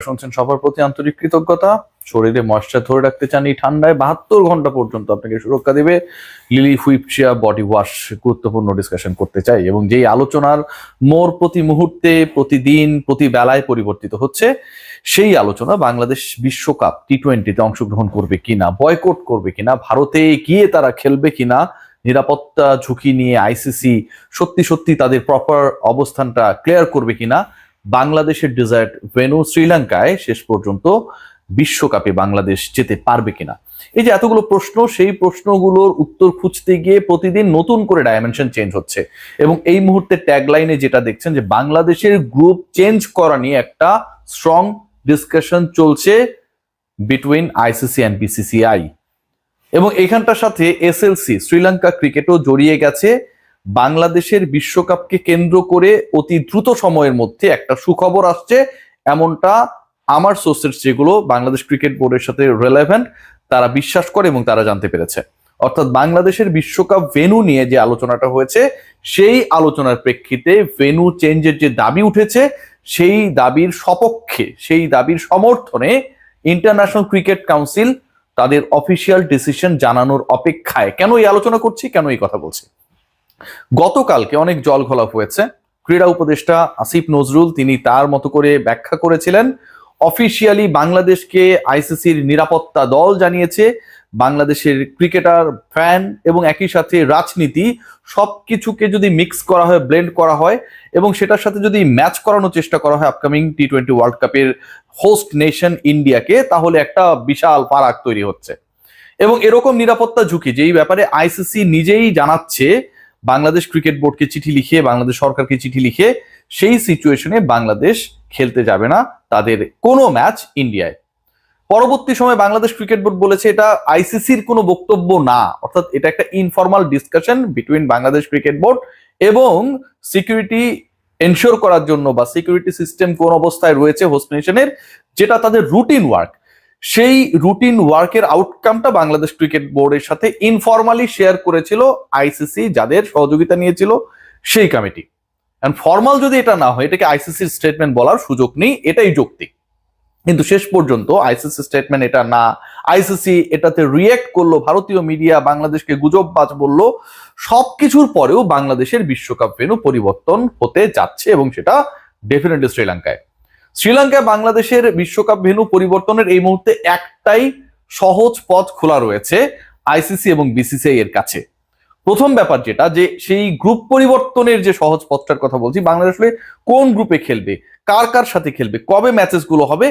শুনছেন সবার প্রতি আন্তরিক কৃতজ্ঞতা। শরীরে ময়েশ্চার ধরে রাখতে চান এই ঠান্ডায় 72 ঘন্টা পর্যন্ত আপনাকে সুরক্ষা দেবে lily whip chia body wash. গুরুত্বপূর্ণ ডিসকাশন করতে চাই এবং যেই আলোচনার মোর প্রতি মুহূর্তে, প্রতিদিন, প্রতি বেলায় পরিবর্তিত হচ্ছে, সেই আলোচনা বাংলাদেশ বিশ্বকাপ টি-20-তে অংশগ্রহণ করবে কিনা, বয়কট করবে কিনা, ভারতে গিয়ে তারা খেলবে কিনা, নিরাপত্তা ঝুঁকি নিয়ে আইসিসি সত্যি সত্যি তাদের প্রপার অবস্থানটা ক্লিয়ার করবে কিনা, বাংলাদেশের ডিজার্ট ভেন্যু শ্রীলঙ্কায় শেষ পর্যন্ত বিশ্বকাপে বাংলাদেশ যেতে পারবে কিনা, এই যে এতগুলো প্রশ্ন, সেই প্রশ্নগুলোর উত্তর খুঁজতে গিয়ে প্রতিদিন নতুন করে ডাইমেনশন চেঞ্জ হচ্ছে। এবং এই মুহূর্তে ট্যাগলাইনে যেটা দেখছেন যে বাংলাদেশের গ্রুপ চেঞ্জ করা নিয়ে একটা স্ট্রং ডিসকাশন চলছে বিটুইন আইসিসি অ্যান্ড বিসিসিআই। এবং এখানটার সাথে এসএলসি শ্রীলঙ্কা ক্রিকেটও জড়িয়ে গেছে। বাংলাদেশের বিশ্বকাপকে কেন্দ্র করে অতি দ্রুত সময়ের মধ্যে একটা সুখবর আসছে, এমনটা আমার সোর্সেস যেগুলো বাংলাদেশ ক্রিকেট বোর্ডের সাথে রিলেভেন্ট তারা বিশ্বাস করে এবং তারা জানতে পেরেছে। অর্থাৎ বাংলাদেশের বিশ্বকাপ ভেন্যু নিয়ে যে আলোচনাটা হয়েছে, সেই আলোচনার প্রেক্ষিতে ভেন্যু চেঞ্জের যে দাবি উঠেছে, সেই দাবির সপক্ষে, সেই দাবির সমর্থনে ইন্টারন্যাশনাল ক্রিকেট কাউন্সিল তাদের অফিসিয়াল ডিসিশন জানানোর অপেক্ষায়। কেন এই আলোচনা করছি, কেন এই কথা বলছি? গতকালকে অনেক জল ঘোলা হয়েছে। ক্রীড়া উপদেষ্টা আসিফ নজরুল তিনি তার মতো করে ব্যাখ্যা করেছিলেন, অফিসিয়ালি বাংলাদেশকে আইসিসির নিরাপত্তা দল জানিয়েছে, বাংলাদেশের ক্রিকেটার, ফ্যান এবং একই সাথে রাজনীতি সবকিছুকে যদি মিক্স করা হয়, ব্লেন্ড করা হয় এবং সেটার সাথে যদি ম্যাচ করানোর চেষ্টা করা হয় আপকামিং টি-20 ওয়ার্ল্ড কাপের হোস্ট নেশন ইন্ডিয়াকে, তাহলে একটা বিশাল ফারাক তৈরি হচ্ছে। এবং এরকম নিরাপত্তা ঝুঁকি যেই ব্যাপারে আইসিসি নিজেই জানাচ্ছে বাংলাদেশ ক্রিকেট বোর্ডকে চিঠি লিখে, বাংলাদেশ সরকারকে চিঠি লিখে, সেই সিচুয়েশনে বাংলাদেশ খেলতে যাবে না তাদের কোনো ম্যাচ ইন্ডিয়ায়। পরবর্তী সময় বাংলাদেশ ক্রিকেট বোর্ড বলেছে এটা আইসিসির কোনো বক্তব্য না, অর্থাৎ এটা একটা informal discussion between Bangladesh cricket board এবং সিকিউরিটি এনশিওর করার জন্য বা সিকিউরিটি সিস্টেম কোন অবস্থায় রয়েছে হোস্ট নেশনের, যেটা তাদের রুটিন ওয়ার্ক, সেই রুটিন ওয়ার্কের আউটকামটা বাংলাদেশ ক্রিকেট বোর্ডের সাথে ইনফর্মালি শেয়ার করেছিল আইসিসি, যাদের সহযোগিতা নিয়েছিল সেই কমিটি। এন্ড ফর্মাল যদি এটা না হয়, এটাকে আইসিসির স্টেটমেন্ট বলার সুযোগ নেই, এটাই যৌক্তিক। কিন্তু শেষ পর্যন্ত আইসিসি স্টেটমেন্ট এটা না, আইসিসি এটাতে রিয়েক্ট করলো, ভারতীয় মিডিয়া বাংলাদেশকে গুজববাজ বললো। সবকিছুর পরেও বাংলাদেশের বিশ্বকাপ ভেন্যু পরিবর্তন হতে যাচ্ছে এবং সেটা ডেফিনেটলি শ্রীলঙ্কায়। শ্রীলঙ্কায় বাংলাদেশের বিশ্বকাপ ভেন্যু পরিবর্তনের এই মুহূর্তে একটাই সহজ পথ খোলা রয়েছে আইসিসি এবং বিসিসিআই এর কাছে। প্রথম ব্যাপার যেটা, যে সেই গ্রুপ পরিবর্তনের যে সহজ পথটার কথা বলছি, বাংলাদেশ কোন গ্রুপে খেলবে, কার কার সাথে খেলবে, কবে ম্যাচেস গুলো হবে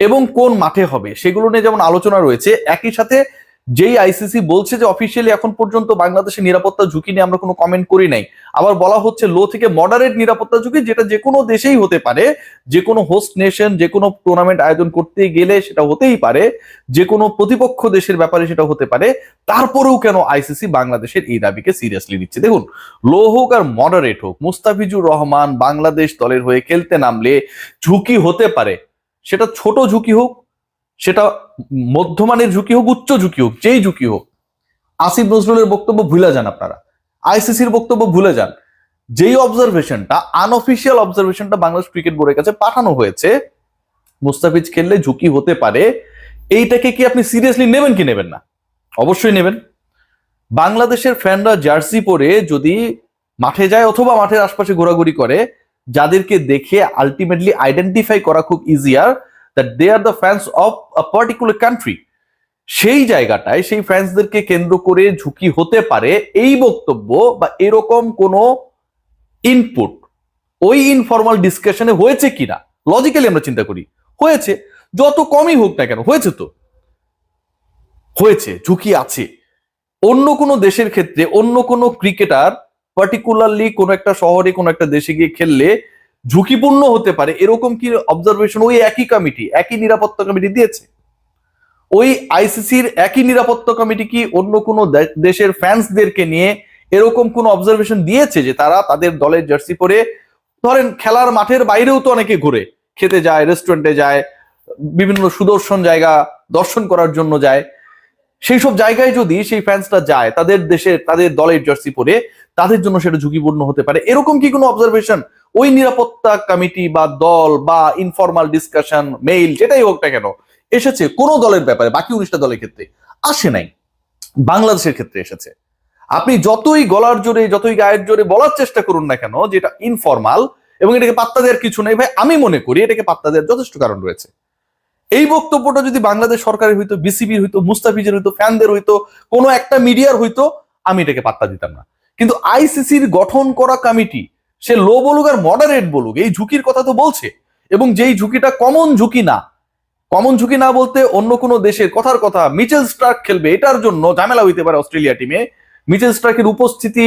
এবং কোন মাঠে হবে, সেগুলো নিয়ে যেমন আলোচনা রয়েছে। একই সাথে যেই আইসিসি বলছে যে অফিসিয়ালি এখন পর্যন্ত বাংলাদেশের নিরাপত্তা ঝুঁকি নিয়ে আমরা কোনো কমেন্ট করি নাই, আবার বলা হচ্ছে লো থেকে মডারেট নিরাপত্তা ঝুঁকি, যেটা যে কোনো দেশেই হতে পারে, যে কোনো হোস্ট নেশন যে কোনো টুর্নামেন্ট আয়োজন করতে গেলে সেটা হতেই পারে, যে কোনো প্রতিপক্ষ দেশের ব্যাপারে সেটা হতে পারে। তারপরেও কেন আইসিসি বাংলাদেশের এই দাবিকে সিরিয়াসলি নিচ্ছে? দেখুন, লো হোক আর মডারেট হোক, মুস্তাফিজুর রহমান বাংলাদেশ দলের হয়ে খেলতে নামলে ঝুঁকি হতে পারে, সেটা ছোট ঝুঁকি হোক, সেটা মধ্যমানের ঝুঁকি হোক, উচ্চ ঝুঁকি হোক, যেই ঝুঁকি হোক। আসিফ নজরুলের বক্তব্য ভুলে যান, আপনারা আইসিসির বক্তব্য ভুলে যান। যেই অবজারভেশনটা, আনঅফিসিয়াল অবজারভেশনটা বাংলাদেশ ক্রিকেট বোর্ডের কাছে পাঠানো হয়েছে, মুস্তাফিজ খেললে ঝুঁকি হতে পারে, এইটাকে কি আপনি সিরিয়াসলি নেবেন কি নেবেন না? অবশ্যই নেবেন। বাংলাদেশের ফ্যানরা জার্সি পরে যদি মাঠে যায় অথবা মাঠের আশপাশে ঘোরাঘুরি করে, যাদেরকে দেখে আলটিমেটলি আইডেন্টিফাই করা খুব easier that they are the fans of a particular country, সেই জায়গাটায় সেই ফ্যান্সদেরকে কেন্দ্র করে ঝুঁকি হতে পারে, এই বক্তব্য বা এরকম কোনো ইনপুট ওই ইনফর্মাল ডিসকাশনে হয়েছে কিনা, লজিক্যালি আমরা চিন্তা করি হয়েছে, যত কমই হোক না কেন হয়েছে, তো হয়েছে, ঝুঁকি আছে। অন্য কোনো দেশের ক্ষেত্রে অন্য কোনো ক্রিকেটার পার্টিকুলারলি কোনো একটা শহরে কোনো একটা দেশে গিয়ে খেললে ঝুঁকিপূর্ণ হতে পারে, এরকম কি অবজারভেশন ওই একই কমিটি, একই নিরাপত্তা কমিটি দিয়েছে? ওই আইসিসির একই নিরাপত্তা কমিটি কি অন্য কোনো দেশের ফ্যান্সদেরকে নিয়ে এরকম কোনো অবজারভেশন দিয়েছে যে তারা তাদের দলের জার্সি পরে, ধরেন খেলার মাঠের বাইরেও তো অনেকে ঘুরে, খেতে যায়, রেস্টুরেন্টে যায়, বিভিন্ন সুদর্শন জায়গা দর্শন করার জন্য যায়, সেই সব জায়গায় যদি সেই ফ্যান্সরা যায় তাদের দেশে তাদের দলের জার্সি পরে, তাদের জন্য সেটা ঝুঁকিপূর্ণ হতে পারে, এরকম কি কোনো অবজারভেশন ওই নিরাপত্তা কমিটি বা দল বা ইনফরমাল ডিসকাশন মেইল যেটাই হোক না কেন এসেছে কোনো দলের ব্যাপারে? বাকি 19টা দলের ক্ষেত্রে আসে নাই, বাংলাদেশের ক্ষেত্রে এসেছে। আপনি যতই গলার জোরে যতই গায়ের জোরে বলার চেষ্টা করুন না কেন যেটা ইনফরমাল এবং এটাকে পাত্তা দেওয়ার কিছু নেই, ভাই আমি মনে করি এটাকে পাত্তা দেওয়ার যথেষ্ট কারণ রয়েছে। এই বক্তব্যটা যদি বাংলাদেশ সরকারের হইতো, বিসিবির হইতো, মুস্তাফিজের হইতো, ফ্যানদের হইতো, কোনো একটা মিডিয়ার হইতো, আমি এটাকে পাত্তা দিতাম না। কিন্তু আইসিসির গঠন করা কমিটি সে লো বলুক আর মডারেট বলুক, এই ঝুঁকির কথা তো বলছে, এবং যেই ঝুঁকিটা কমন ঝুঁকি না, কমন ঝুঁকি না বলতে অন্য কোনো দেশের কথার কথা, মিচেল স্টার্ক খেলবে এটার জন্য ঝামেলা হইতে পারে অস্ট্রেলিয়া টিমে, মিচেল স্টার্কের উপস্থিতি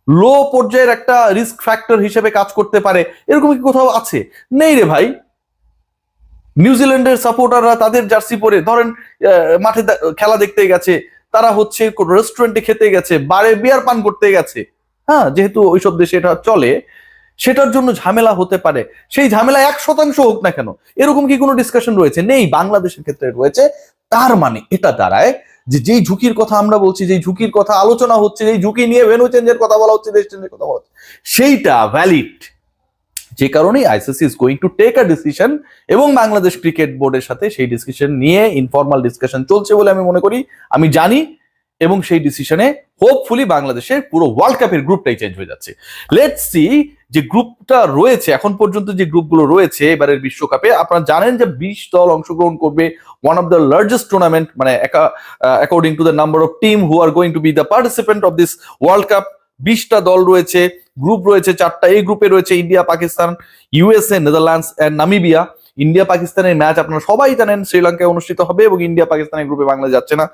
লো পর্যায়ের একটা রিস্ক ফ্যাক্টর হিসেবে কাজ করতে পারে, এরকম কি কোথাও আছে? নেই রে ভাই। নিউজিল্যান্ডের সাপোর্টাররা তাদের জার্সি পরে ধরেন মাঠে খেলা দেখতে গেছে, তারা হচ্ছে রেস্টুরেন্টে খেতে গেছে, বারে বিয়ার পান করতে গেছে, হ্যাঁ, যেহেতু ওইসব দেশে এটা চলে, সেটার জন্য ঝামেলা হতে পারে। সেই ঝামেলা 1% হোক না কেন, এরকম কি কোনো ডিসকাশন রয়েছে? নেই, বাংলাদেশের ক্ষেত্রে রয়েছে। তার মানে এটা দাঁড়ায় যে যেই ঝুঁকির কথা আমরা বলছি, যেই ঝুঁকির কথা আলোচনা হচ্ছে, যেই ঝুঁকি নিয়ে ভেন্যু চেঞ্জের কথা বলা হচ্ছে, দেশ চেঞ্জের কথা বলা হচ্ছে, সেইটা ভ্যালিড। যে কারণেই ICC is going to take a decision, এবং বাংলাদেশ ক্রিকেট বোর্ডের সাথে সেই ডিসকাশন নিয়ে ইনফরমাল ডিসকাশন চলছে বলে আমি মনে করি, আমি জানি, এবং সেই ডিসিশনে হোপফুলি বাংলাদেশের পুরো ওয়ার্ল্ড কাপের গ্রুপটাই চেঞ্জ হয়ে যাচ্ছে। লেটস সি যে গ্রুপটা রয়েছে এখন পর্যন্ত, যে গ্রুপগুলো রয়েছে এবারের বিশ্বকাপে, আপনারা জানেন যে 20 দল অংশগ্রহণ করবে, one of the largest tournament, মানে according to the number of team who are going to be the participant of this world cup. 20টা দল রয়েছে, গ্রুপ রয়েছে 4টা। এই গ্রুপে রয়েছে India, Pakistan, USA, Netherlands and Namibia. India পাকিস্তানের ম্যাচ আপনারা সবাই জানেন শ্রীলঙ্কায় অনুষ্ঠিত হবে, এবং ইন্ডিয়া পাকিস্তানের গ্রুপে বাংলাদেশ যাচ্ছে না।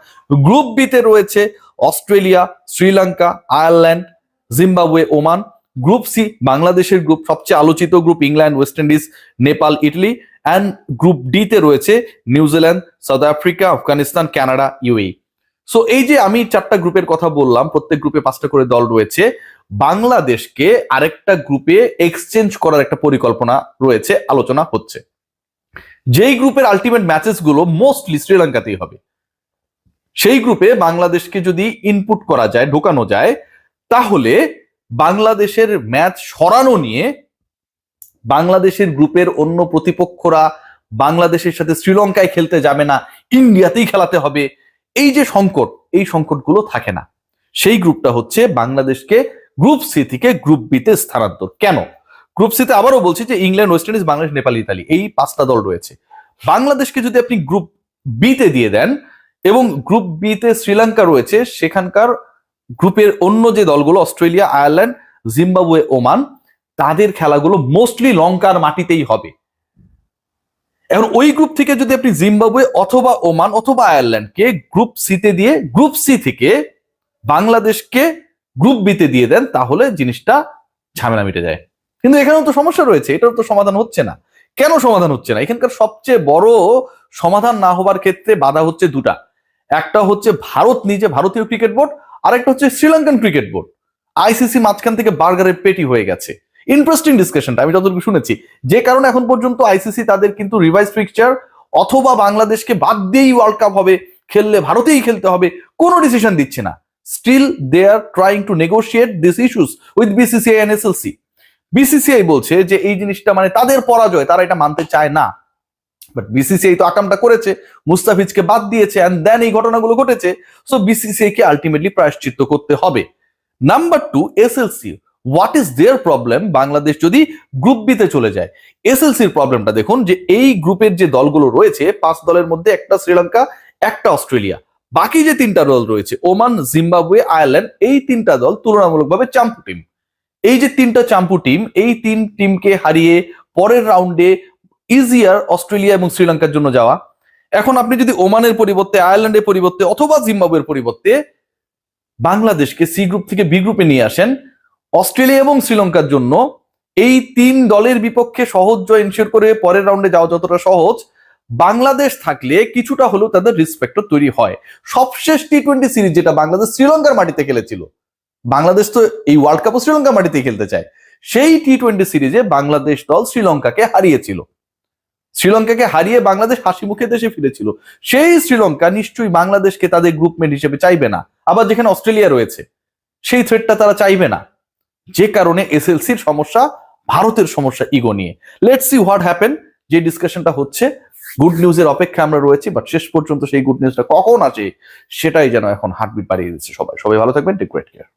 গ্রুপ বি তে রয়েছে Australia, Sri Lanka, Ireland, Zimbabwe, Oman. Group C বাংলাদেশের গ্রুপ, সবচেয়ে আলোচিত group, England, West Indies, Nepal, Italy. And group D তে রয়েছে New Zealand, South Africa, Afghanistan, Canada, UAE. So এই যে আমি 4টা গ্রুপের কথা বললাম, প্রত্যেক গ্রুপে 5টা করে দল রয়েছে। বাংলাদেশকে আরেকটা গ্রুপে এক্সচেঞ্জ করার একটা পরিকল্পনা রয়েছে, আলোচনা হচ্ছে। যেই গ্রুপের আলটিমেট ম্যাচেস গুলো মোস্টলি শ্রীলঙ্কাতেই হবে, সেই গ্রুপে বাংলাদেশকে যদি ইনপুট করা যায়, ঢোকানো যায়, তাহলে বাংলাদেশের ম্যাচ সরানো নিয়ে বাংলাদেশের গ্রুপের অন্য প্রতিপক্ষরা বাংলাদেশের সাথে শ্রীলঙ্কায় খেলতে যাবে না, ইন্ডিয়াতেই খেলাতে হবে, এই যে সংকট, এই সংকটগুলো থাকে না। সেই গ্রুপটা হচ্ছে বাংলাদেশকে গ্রুপ সি থেকে গ্রুপ বি তে স্থানান্তর। কেন? গ্রুপ সি তে আবারও বলছি যে England, West Indies, Bangladesh, Nepal, Italy, এই 5টা দল রয়েছে। বাংলাদেশকে যদি আপনি গ্রুপ বি তে দিয়ে দেন, এবং গ্রুপ বি তে শ্রীলঙ্কা রয়েছে, সেখানকার গ্রুপের অন্য যে দলগুলো অস্ট্রেলিয়া, আয়ারল্যান্ড, জিম্বাবুয়ে, ওমান, তাদের খেলাগুলো মোস্টলি লঙ্কার মাটিতেই হবে। এখন ওই গ্রুপ থেকে যদি আপনি জিম্বাবুয়ে অথবা ওমান অথবা আয়ারল্যান্ডকে গ্রুপ সি তে দিয়ে গ্রুপ সি থেকে বাংলাদেশকে গ্রুপ বি তে দিয়ে দেন, তাহলে জিনিসটা ঝামেলা মিটে যায়। কিন্তু এখানেও তো সমস্যা রয়েছে, এটাও তো সমাধান হচ্ছে না। কেন সমাধান হচ্ছে না? এখানকার সবচেয়ে বড় সমাধান না হবার ক্ষেত্রে বাধা হচ্ছে দুটা। একটা হচ্ছে ভারত নিজে, ভারতীয় ক্রিকেট বোর্ড, আর একটা হচ্ছে শ্রীলঙ্কান ক্রিকেট বোর্ড। আইসিসি মাঝখান থেকে বার্গারের পেটি হয়ে গেছে। ইন্টারেস্টিং ডিসকাশনটা আমি যতটুকু শুনেছি, যে কারণে এখন পর্যন্ত আইসিসি তাদের কিন্তু রিভাইজ ফিক্সচার অথবা বাংলাদেশকে বাদ দিয়েই ওয়ার্ল্ড কাপ হবে, খেললে ভারতেই খেলতে হবে, কোনো ডিসিশন দিচ্ছে না। Still they are trying to negotiate this issues with BCCI and SLC. BCCI বলছে যে এই জিনিসটা মানে তাদের পরাজয়, তারা এটা মানতে চায় না। বাট বিসিসিআই তো আকামটা করেছে, মুস্তাফিজকে বাদ দিয়েছে, এন্ড দেন এই ঘটনাগুলো ঘটেছে। সো বিসিসিআই কে আলটিমেটলি প্রায়শ্চিত্ত করতে হবে। Number 2, SLC, what is their problem? Bangladesh যদি গ্রুপ বি তে চলে যায়, এসএলসির প্রবলেমটা দেখুন, যে এই গ্রুপের যে দলগুলো রয়েছে, 5 দলের মধ্যে একটা শ্রীলঙ্কা, একটা অস্ট্রেলিয়া, বাকি যে 3টা দল রয়েছে ওমান, জিম্বাবুয়ে, আয়ারল্যান্ড, এই 3টা দল তুলনামূলকভাবে চাম্পু টিম। এই যে 3টা চাম্পু টিম, এই 3 টিমকে হারিয়ে পরের রাউন্ডে ইজিয়ার অস্ট্রেলিয়া এবং শ্রীলঙ্কার জন্য যাওয়া। এখন আপনি যদি ওমানের পরিবর্তে, আয়ারল্যান্ডের পরিবর্তে অথবা জিম্বাবুয়ের পরিবর্তে বাংলাদেশকে সি গ্রুপ থেকে বি গ্রুপে নিয়ে আসেন, অস্ট্রেলিয়া এবং শ্রীলঙ্কার জন্য এই 3 দলের বিপক্ষে সহজ জয় এনশিওর করে পরের রাউন্ডে যাওয়া যতটা সহজ, বাংলাদেশ থাকলে কিছুটা হলেও তাদের রেসপেক্ট তৈরি হয়। সবশেষ টি-20 সিরিজ যেটা বাংলাদেশ শ্রীলঙ্কার মাটিতে খেলেছিল, বাংলাদেশ তো এই ওয়ার্ল্ড কাপও শ্রীলঙ্কার মাটিতেই খেলতে চায়, সেই টি-20 সিরিজে বাংলাদেশ দল শ্রীলঙ্কাকে হারিয়েছিল। শ্রীলঙ্কাকে হারিয়ে বাংলাদেশ হাসি মুখে দেশে ফিরেছিল। সেই শ্রীলঙ্কা নিশ্চয়ই বাংলাদেশকে তাদের গ্রুপমেট হিসেবে চাইবে না। আবার যেখানে অস্ট্রেলিয়া রয়েছে সেই থ্রেটটা তারা চাইবে না। যে কারণে এসএলসির সমস্যা, ভারতের সমস্যা ইগো নিয়ে। Let's see what happen. যে ডিসকাশনটা হচ্ছে, গুড নিউজের অপেক্ষা আমরা রয়েছি, বাট শেষ পর্যন্ত সেই গুড নিউজটা কখন আসে সেটাই যেন এখন হার্টবিট বাড়িয়ে দিচ্ছে সবাই। সবাই ভালো থাকবেন, টেক গ্রেট কেয়ার।